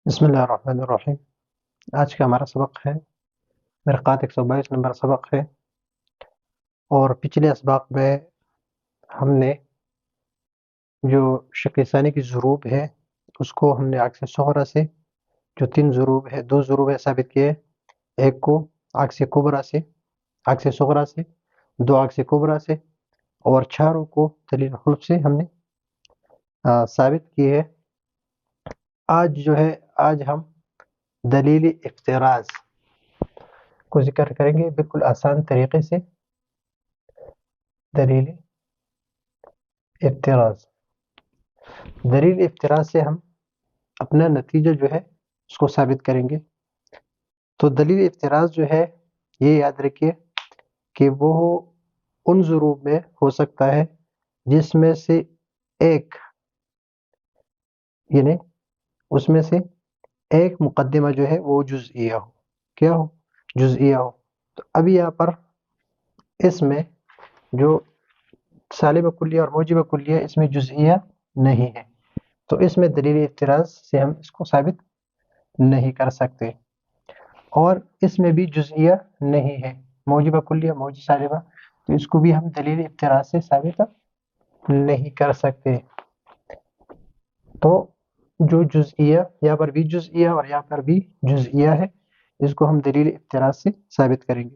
بسم اللہ الرحمن الرحیم۔ آج کا ہمارا سبق ہے مرقات 122 نمبر سبق ہے، اور پچھلے اسباق میں ہم نے جو شکل ثانی کی ضروب ہے اس کو ہم نے عکس صغرا سے جو 3 ضروب ہے 2 ضروب ہے ثابت کیے، ایک کو عکس کبرا سے، عکس صغرا سے، 2 عکس کبرا سے، اور چاروں کو دلیل خلف سے ہم نے ثابت کیے ہے۔ آج ہم دلیل افتراض کو ذکر کریں گے بالکل آسان طریقے سے۔ دلیل افتراض، دلیل افتراض سے ہم اپنا نتیجہ جو ہے اس کو ثابت کریں گے۔ تو دلیل افتراض جو ہے یہ یاد رکھیے کہ وہ ان ضروب میں ہو سکتا ہے جس میں سے ایک، یعنی اس میں سے ایک مقدمہ جو ہے وہ جزئیہ ہو، کیا ہو؟ جزئیہ ہو۔ تو ابھی یہاں پر اس میں جو سالب کلیہ اور موجب کلیہ اس میں جزئیہ نہیں ہے، تو اس میں دلیل افتراض سے ہم اس کو ثابت نہیں کر سکتے، اور اس میں بھی جزئیہ نہیں ہے، موجبہ کلیہ موجب سالبہ، تو اس کو بھی ہم دلیل افتراض سے ثابت نہیں کر سکتے۔ تو جو جزئیہ یہاں پر بھی جزئیہ اور یہاں پر بھی جزئیہ ہے، اس کو ہم دلیل افتراض سے ثابت کریں گے۔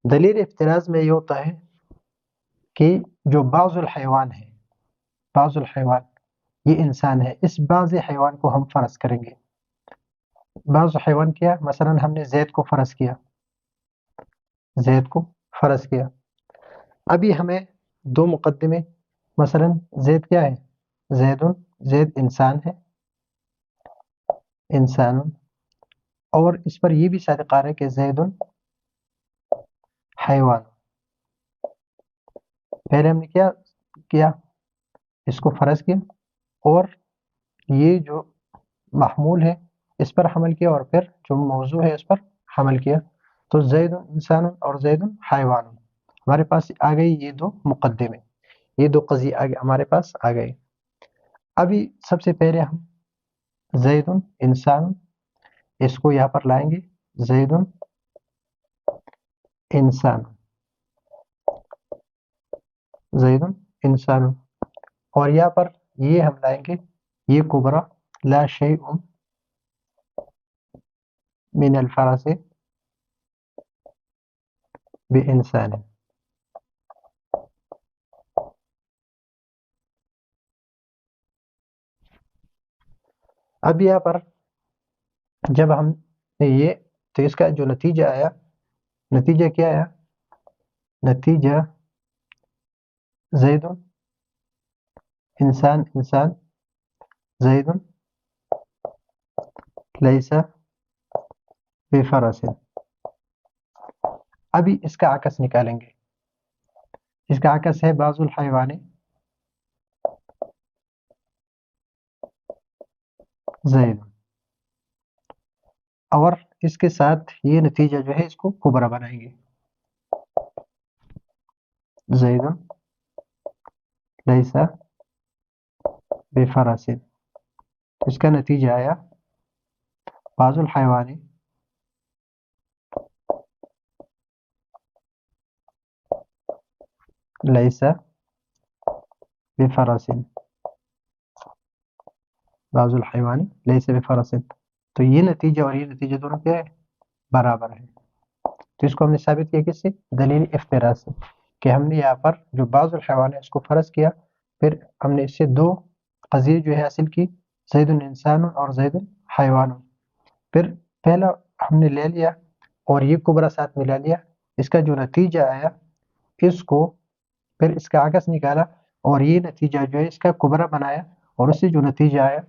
دلیل افتراض میں یہ ہوتا ہے کہ جو بعض الحیوان ہے، بعض الحیوان یہ انسان ہے، اس بعض حیوان کو ہم فرض کریں گے۔ بعض حیوان کیا؟ مثلا ہم نے زید کو فرض کیا، زید کو فرض کیا۔ ابھی ہمیں دو مقدمے، مثلا زید کیا ہے؟ زید انسان ہے، انسان، اور اس پر یہ بھی صادق آ رہا ہے کہ زید حیوان۔ پہلے ہم نے کیا کیا؟ اس کو فرض کیا، اور یہ جو محمول ہے اس پر حمل کیا، اور پھر جو موضوع ہے اس پر حمل کیا، تو زید انسان اور زید حیوان، ہمارے پاس آ گئی یہ دو مقدمے، یہ دو قضیے ہمارے پاس آ گئے۔ ابھی سب سے پہلے ہم زید انسان اس کو یہاں پر لائیں گے، زید انسان، زید انسان، اور یہاں پر یہ ہم لائیں گے یہ کبرا لا شیء من الفرس بانسان۔ اب یہاں پر جب ہم نے یہ، تو اس کا جو نتیجہ آیا، نتیجہ کیا آیا؟ نتیجہ زید انسان زید لیس بفرس۔ ابھی اس کا عکس نکالیں گے، اس کا عکس ہے بعض الحیوان زید، اور اس کے ساتھ یہ نتیجہ جو ہے اس کو کبرا بنائیں گے، زید لیس بفرس۔ اس کا نتیجہ آیا بعض الحیوان لیس بفرس، بعض الحیوان لیس بفرس۔ تو یہ نتیجہ اور یہ نتیجہ دونوں کیا ہے؟ برابر ہے۔ تو اس کو ہم نے ثابت کیا کس سے؟ دلیل افتراض سے، کہ ہم نے یہاں پر جو بعض الحیوان ہے اس کو فرض کیا، پھر ہم نے اس سے دو قضیے جو ہے حاصل کی، زید انسان اور زید حیوان، پھر پہلا ہم نے لے لیا اور یہ کبرا ساتھ ملا لیا، اس کا جو نتیجہ آیا اس کو پھر اس کا عکس نکالا، اور یہ نتیجہ جو ہے اس کا کبرا بنایا، اور اس سے جو نتیجہ آیا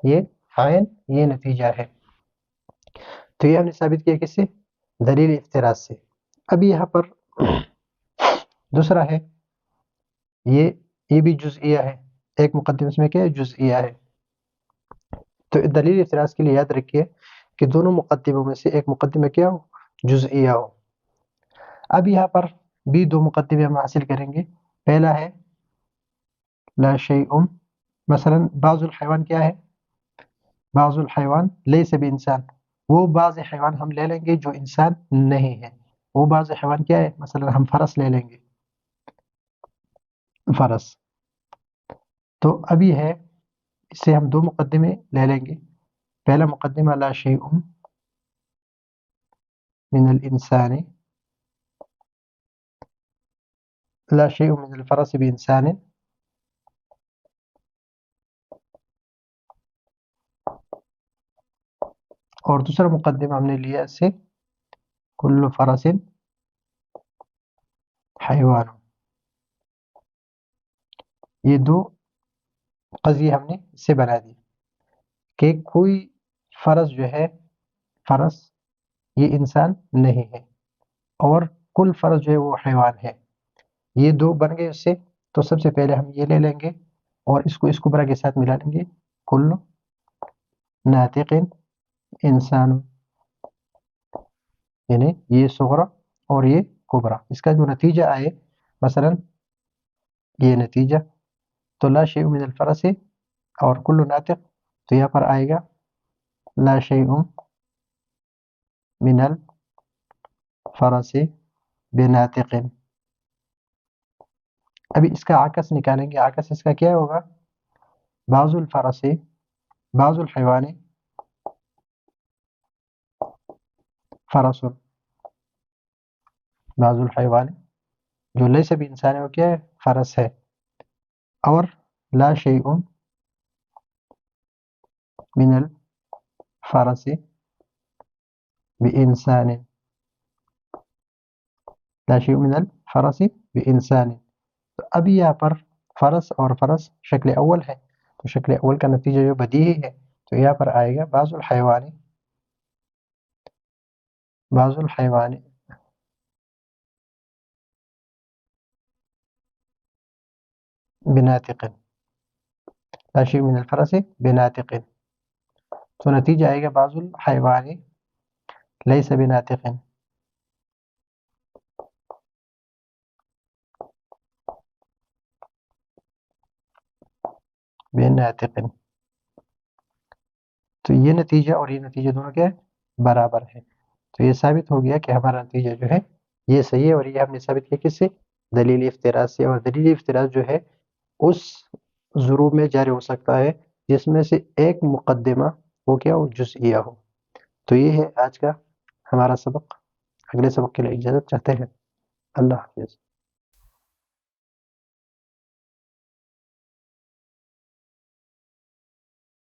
یہ عین یہ نتیجہ ہے۔ تو یہ ہم نے ثابت کیا کس سے؟ دلیل افتراض سے۔ اب یہاں پر دوسرا ہے، یہ بھی جزئیہ ہے، ایک مقدمہ اس میں کیا ہے؟ جزئیہ ہے۔ تو دلیل افتراض کے لیے یاد رکھیے کہ دونوں مقدموں میں سے ایک مقدمہ کیا ہو؟ جزئیہ ہو۔ اب یہاں پر بھی دو مقدمے ہم حاصل کریں گے۔ پہلا ہے لا شیء، مثلا بعض الحیوان کیا ہے؟ بعض الحیوان لیس بانسان، وہ بعض حیوان ہم لے لیں گے جو انسان نہیں ہے. وہ بعض حیوان کیا ہے؟ مثلا ہم فرس لے لیں گے، فرس. تو ابھی ہے اس سے ہم دو مقدمے لے لیں گے. پہلا مقدمہ لا شیء من الانسان، لا شیء من الفرس بانسان، اور دوسرا مقدمہ ہم نے لیا اس سے کل فرس حیوان. یہ دو قضیے ہم نے اس سے بنا دی کہ کوئی فرس جو ہے، فرس یہ انسان نہیں ہے، اور کل فرس جو ہے وہ حیوان ہے. یہ دو بن گئے اس سے. تو سب سے پہلے ہم یہ لے لیں گے اور اس کو اس کبرا کے ساتھ ملا لیں گے، کل ناطق انسان، یعنی یہ صغرا اور یہ کبرا. اس کا جو نتیجہ آئے مثلا یہ نتیجہ، تو لا شیء من الفرس اور کل ناطق، تو یہاں پر آئے گا لا شیء من الفرس بناطق. ابھی اس کا عکس نکالیں گے. عکس اس کا کیا ہوگا؟ بعض الفرس، بعض الحیوان فرس، بعض الحیوان جو لیس بھی انسان ہے وہ کیا ہے؟ فرس ہے. اور لا شیء من الفرس بإنسان، لا شیء من الفرس بإنسان. تو ابھی یہاں پر فرس اور فرس شکل اول ہے، تو شکل اول کا نتیجہ جو بدیہی ہے، تو یہاں پر آئے گا بعض الحیوان، بعض الحیوان بناطق، لا شیء من الفرس بناطق. تو نتیجہ آئے گا بعض الحیوان لیس بناطق، بناطق. تو یہ نتیجہ اور یہ نتیجہ دونوں کیا ہے؟ برابر ہے. تو یہ ثابت ہو گیا کہ ہمارا نتیجہ جو ہے یہ صحیح ہے، اور یہ ہم نے ثابت کیا کس سے؟ دلیل افتراض سے. اور دلیل افتراض جو ہے اس ضروب میں جاری ہو سکتا ہے جس میں سے ایک مقدمہ وہ کیا ہو؟ جزئیہ ہو. تو یہ ہے آج کا ہمارا سبق. اگلے سبق کے لیے اجازت چاہتے ہیں. اللہ حافظ.